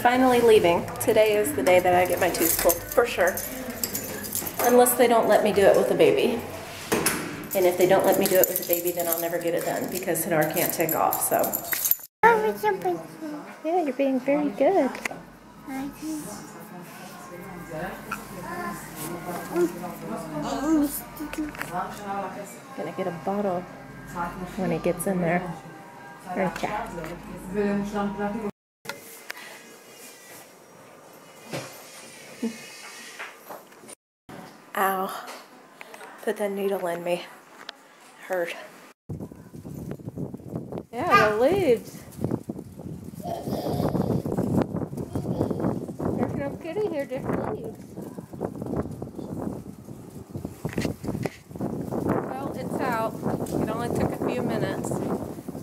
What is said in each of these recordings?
Finally leaving. Today is the day that I get my tooth pulled, for sure. Unless they don't let me do it with a baby. And if they don't let me do it with a baby, then I'll never get it done because Hadar can't take off, so. Yeah, you're being very good. Gonna get a bottle when he gets in there. Right, yeah. Ow. Put that needle in me. Hurt. Yeah, the leaves. There's no kitty here, just leaves. Well, it's out. It only took a few minutes.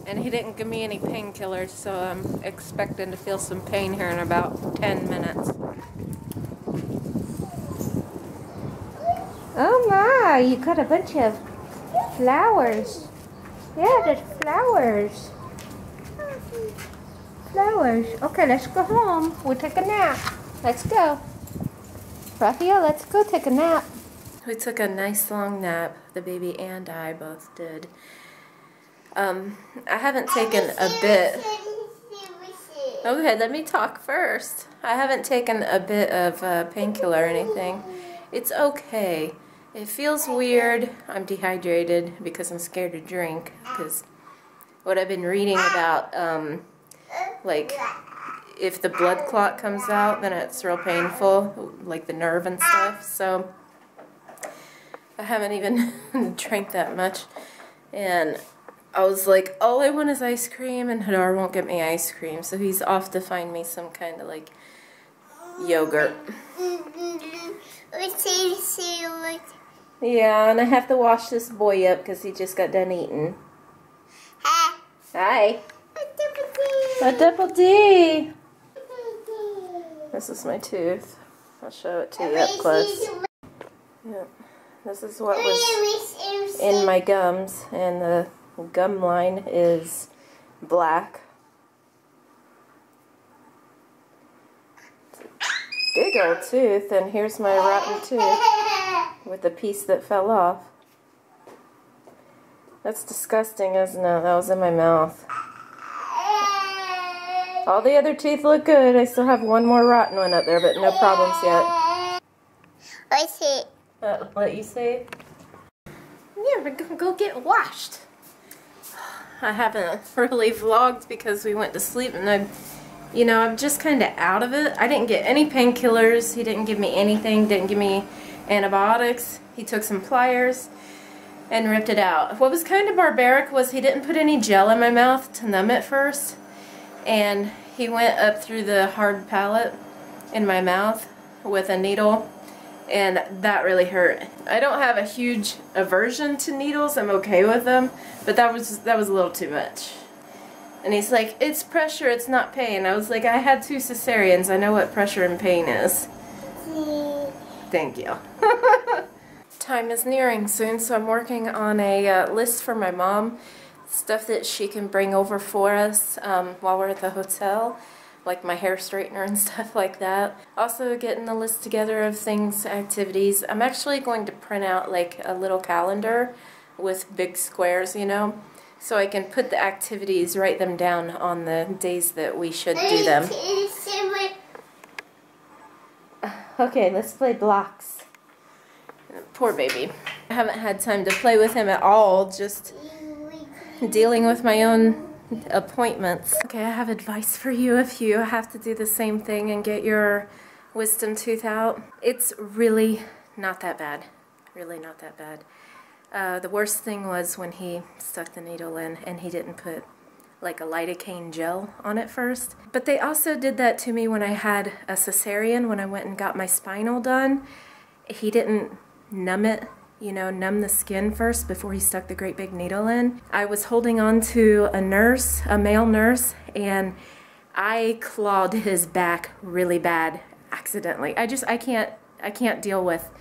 And he didn't give me any painkillers, so I'm expecting to feel some pain here in about 10 minutes. Oh my, you got a bunch of flowers. Yeah, there's flowers. Flowers. Okay, let's go home. We'll take a nap. Let's go. Rafael, let's go take a nap. We took a nice long nap. The baby and I both did. I haven't taken a bit. Okay, let me talk first. I haven't taken a bit of painkiller or anything. It's okay. It feels weird. I'm dehydrated because I'm scared to drink. Because what I've been reading about, like, if the blood clot comes out, then it's real painful, like the nerve and stuff. So I haven't even drank that much. And I was like, all I want is ice cream, and Hadar won't get me ice cream. So he's off to find me some kind of, like, yogurt. Yeah, and I have to wash this boy up because he just got done eating. Hi. A double D. This is my tooth. I'll show it to you up close. Yeah. This is what was in my gums, and the gum line is black. Big old tooth, and here's my rotten tooth with the piece that fell off. That's disgusting, isn't it? That was in my mouth. All the other teeth look good. I still have one more rotten one up there, but no problems yet. I see. What you say? Yeah, we're gonna go get washed. I haven't really vlogged because we went to sleep, and I'm just kind of out of it. I didn't get any painkillers. He didn't give me anything. Didn't give me antibiotics. He took some pliers and ripped it out. What was kind of barbaric was he didn't put any gel in my mouth to numb it first. And he went up through the hard palate in my mouth with a needle. And that really hurt. I don't have a huge aversion to needles. I'm okay with them. But that was a little too much. And he's like, it's pressure, it's not pain. I was like, I had 2 cesareans. I know what pressure and pain is. Thank you. Time is nearing soon, so I'm working on a list for my mom. Stuff that she can bring over for us while we're at the hotel. Like my hair straightener and stuff like that. Also getting a list together of things, activities. I'm actually going to print out like a little calendar with big squares, so I can put the activities, write them down on the days that we should do them. Okay, let's play blocks. Poor baby. I haven't had time to play with him at all, just dealing with my own appointments. Okay, I have advice for you if you have to do the same thing and get your wisdom tooth out. It's really not that bad. Really not that bad. The worst thing was when he stuck the needle in and he didn't put like a lidocaine gel on it first. But they also did that to me when I had a cesarean, when I went and got my spinal done. He didn't numb it, numb the skin first before he stuck the great big needle in. I was holding on to a nurse, a male nurse, and I clawed his back really bad accidentally. I can't deal with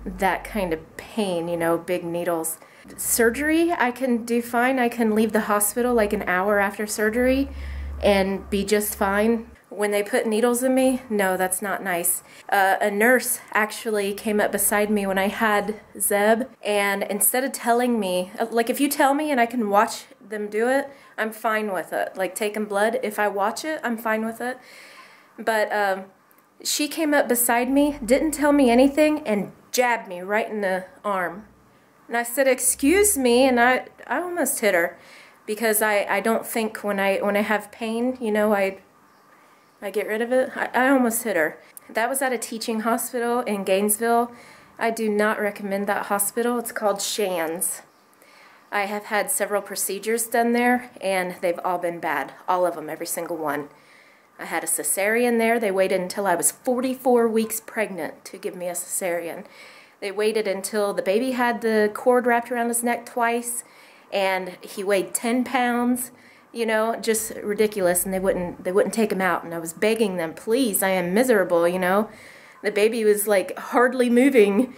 that kind of pain, you know, big needles. Surgery, I can do fine. I can leave the hospital like an hour after surgery and be just fine. When they put needles in me, no, that's not nice. A nurse actually came up beside me when I had Zeb, and instead of telling me, like if you tell me and I can watch them do it, I'm fine with it. Like taking blood, if I watch it, I'm fine with it. But she came up beside me, didn't tell me anything, and jabbed me right in the arm. And I said, "Excuse me," and I almost hit her, because I don't think when I have pain, you know, I get rid of it. I almost hit her. That was at a teaching hospital in Gainesville. I do not recommend that hospital. It's called Shands. I have had several procedures done there, and they've all been bad. All of them, every single one. I had a cesarean there. They waited until I was 44 weeks pregnant to give me a cesarean. They waited until the baby had the cord wrapped around his neck twice, and he weighed 10 pounds, you know, just ridiculous, and they wouldn't take him out, and I was begging them, please, I am miserable, you know. The baby was like hardly moving,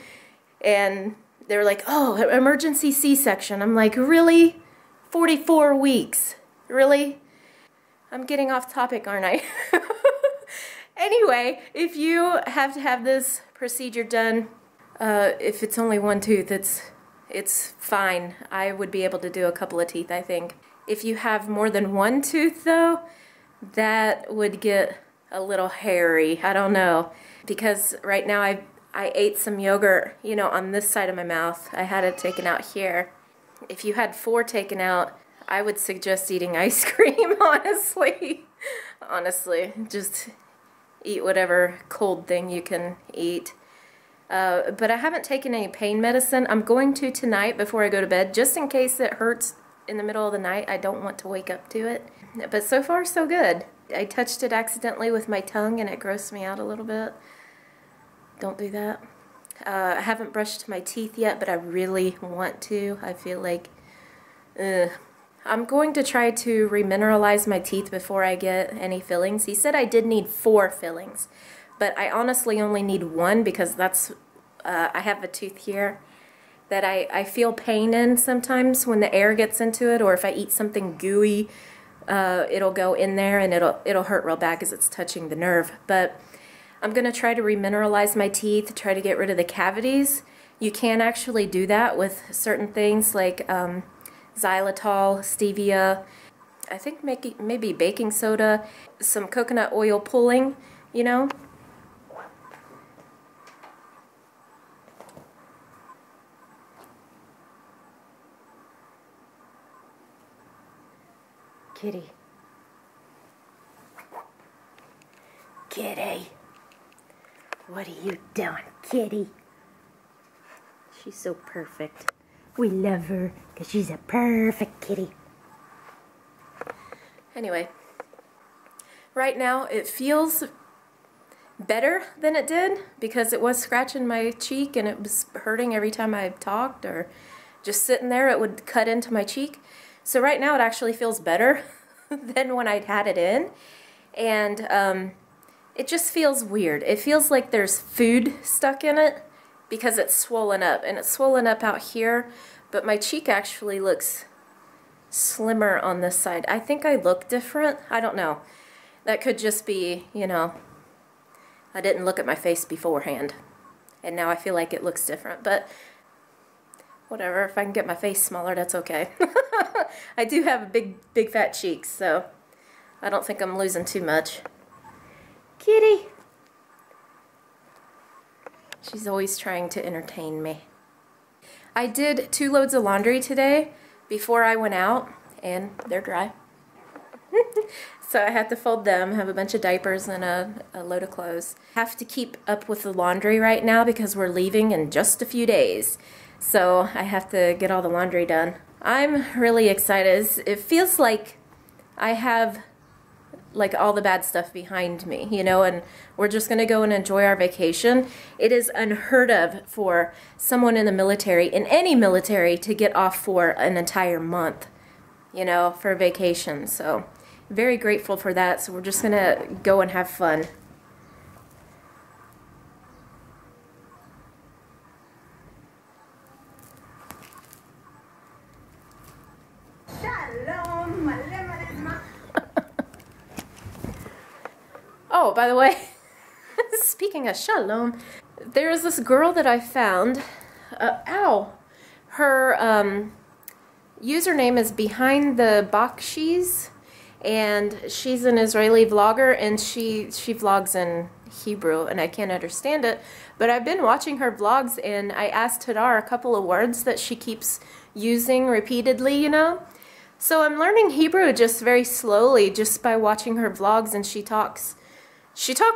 and they were like, oh, emergency C-section. I'm like, really? 44 weeks? Really? I'm getting off topic, aren't I? Anyway, if you have to have this procedure done, if it's only one tooth, it's fine. I would be able to do a couple of teeth, I think. If you have more than one tooth, though, that would get a little hairy. I don't know. Because right now I ate some yogurt, you know, on this side of my mouth. I had it taken out here. If you had 4 taken out, I would suggest eating ice cream, honestly. Honestly, just eat whatever cold thing you can eat. But I haven't taken any pain medicine. I'm going to tonight before I go to bed, just in case it hurts in the middle of the night. I don't want to wake up to it. But so far, so good. I touched it accidentally with my tongue, and it grossed me out a little bit. Don't do that. I haven't brushed my teeth yet, but I really want to. I feel like, I'm going to try to remineralize my teeth before I get any fillings. He said I did need 4 fillings, but I honestly only need 1, because that's, I have a tooth here that I feel pain in sometimes when the air gets into it, or if I eat something gooey, it'll go in there and it'll hurt real bad because it's touching the nerve. But I'm going to try to remineralize my teeth, try to get rid of the cavities. You can actually do that with certain things like xylitol, stevia, I think maybe baking soda, some coconut oil pulling, you know. Kitty. Kitty. What are you doing, Kitty? She's so perfect. We love her because she's a perfect kitty. Anyway, right now it feels better than it did, because it was scratching my cheek and it was hurting every time I talked, or just sitting there it would cut into my cheek. So right now it actually feels better than when I'd had it in, and it just feels weird. It feels like there's food stuck in it because it's swollen up, and it's swollen up out here, but my cheek actually looks slimmer on this side. I think I look different. I don't know. That could just be, you know, I didn't look at my face beforehand, and now I feel like it looks different, but whatever. If I can get my face smaller, that's okay. I do have big fat cheeks, so I don't think I'm losing too much. Kitty! She's always trying to entertain me. I did 2 loads of laundry today before I went out, and they're dry. So I had to fold them, have a bunch of diapers and a load of clothes. I have to keep up with the laundry right now because we're leaving in just a few days. So I have to get all the laundry done. I'm really excited. It feels like I have like all the bad stuff behind me, you know, and we're just going to go and enjoy our vacation. It is unheard of for someone in the military, in any military, to get off for an entire month, you know, for vacation. So very grateful for that. So we're just going to go and have fun. Oh, by the way, speaking of shalom, there is this girl that I found. Ow! Her username is Behind the Bakshi's, and she's an Israeli vlogger, and she vlogs in Hebrew, and I can't understand it. But I've been watching her vlogs, and I asked Hadar a couple of words that she keeps using repeatedly, you know. So I'm learning Hebrew just very slowly, just by watching her vlogs, and she talks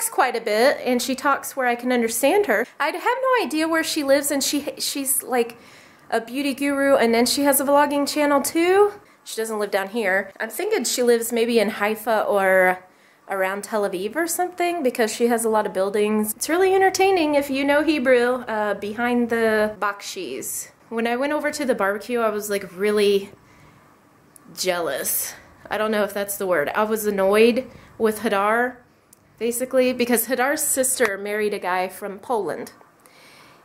quite a bit, and she talks where I can understand her. I have no idea where she lives, and she's like a beauty guru, and then she has a vlogging channel too. She doesn't live down here. I'm thinking she lives maybe in Haifa or around Tel Aviv or something, because she has a lot of buildings. It's really entertaining if you know Hebrew. Behind the Bakshi's. When I went over to the barbecue, I was like really jealous. I don't know if that's the word. I was annoyed with Hadar, basically, because Hadar's sister married a guy from Poland,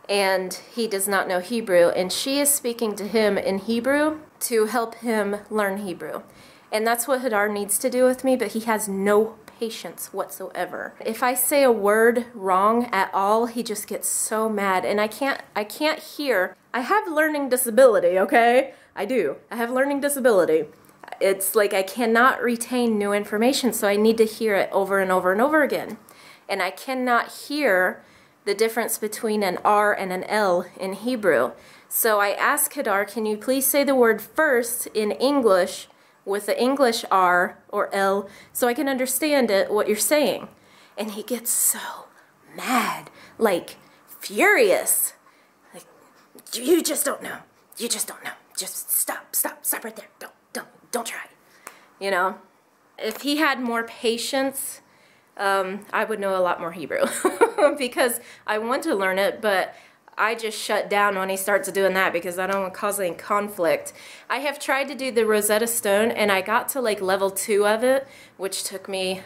and he does not know Hebrew, and she is speaking to him in Hebrew to help him learn Hebrew. And that's what Hadar needs to do with me, but he has no patience whatsoever. If I say a word wrong at all, he just gets so mad, and I can't hear. I have learning disability, okay? I do. I have learning disability. It's like I cannot retain new information, so I need to hear it over and over and over again. And I cannot hear the difference between an R and an L in Hebrew. So I asked Hadar, can you please say the word first in English with the English R or L so I can understand it, what you're saying? And he gets so mad, like furious. Like, you just don't know. You just don't know. Just stop right there. Don't try. You know? If he had more patience, I would know a lot more Hebrew because I want to learn it, but I just shut down when he starts doing that because I don't want to cause any conflict. I have tried to do the Rosetta Stone, and I got to like level 2 of it, which took me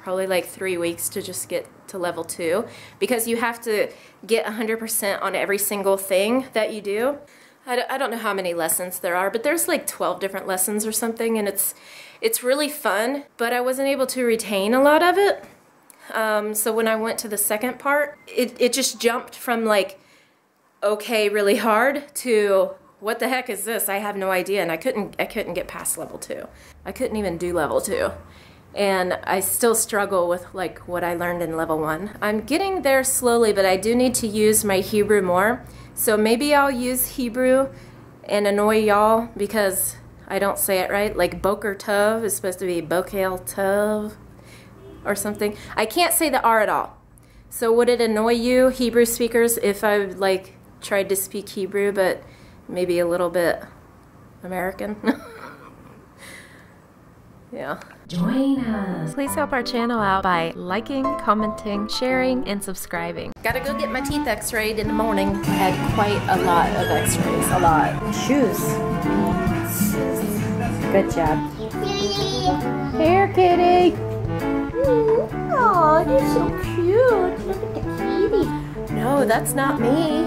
probably like 3 weeks to just get to level 2, because you have to get 100% on every single thing that you do. I don't know how many lessons there are, but there's like 12 different lessons or something, and it's really fun, but I wasn't able to retain a lot of it. So when I went to the second part, it just jumped from like, okay, really hard to what the heck is this? I have no idea, and I couldn't get past level 2. I couldn't even do level 2. And I still struggle with like what I learned in level 1. I'm getting there slowly, but I do need to use my Hebrew more. So maybe I'll use Hebrew and annoy y'all because I don't say it right. Like Boker Tov is supposed to be Bokel Tov or something. I can't say the R at all. So would it annoy you, Hebrew speakers, if I like tried to speak Hebrew but maybe a little bit American? Yeah. Join us. Please help our channel out by liking, commenting, sharing, and subscribing. Gotta go get my teeth x-rayed in the morning. I had quite a lot of x-rays. A lot. Shoes. Good job. Here, kitty. Oh, you're so cute. Look at the kitty. No, that's not me.